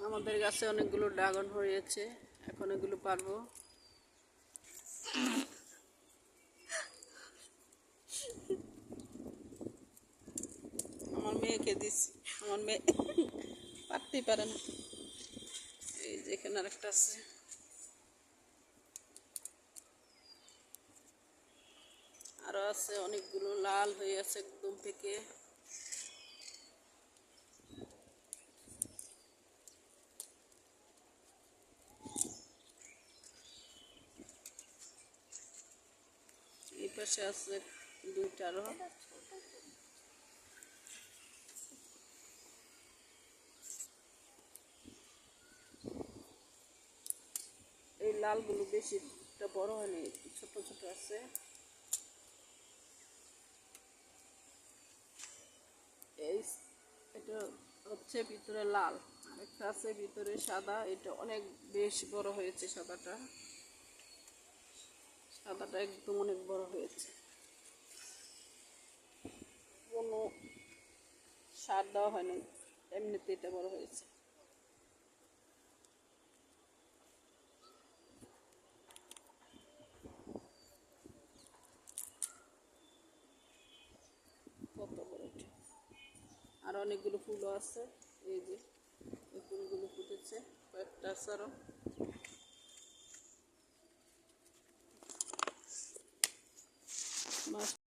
আমাদের গাছে অনেকগুলো ড্রাগন হয়েছে, এখন এগুলো পারবো। আমার মেয়েকে দিচ্ছি, আমার মেয়ে পারতেই পারে না। এই যে এখানে আরেকটা আছে। আরো আছে অনেকগুলো, লাল হয়ে আছে একদম পেকে। এই পাশে আছে দুইটারও। এই লালগুলো বেশি বড় হয়নি, ছোট ছোট আছে। এই এটা হচ্ছে ভিতরে লাল, আরেকটা আছে ভিতরে সাদা। এটা অনেক বেশ বড় হয়েছে, সাদাটা একদম অনেক বড় হয়েছে। কোনো সার দেওয়া হয়নি, এমনিতে এটা বড় হয়েছে। কত বড় এটা! আর অনেকগুলো ফুলও আছে, এই যে এই ফুলগুলো ফুটেছে, কয়েকটা আছে আরো।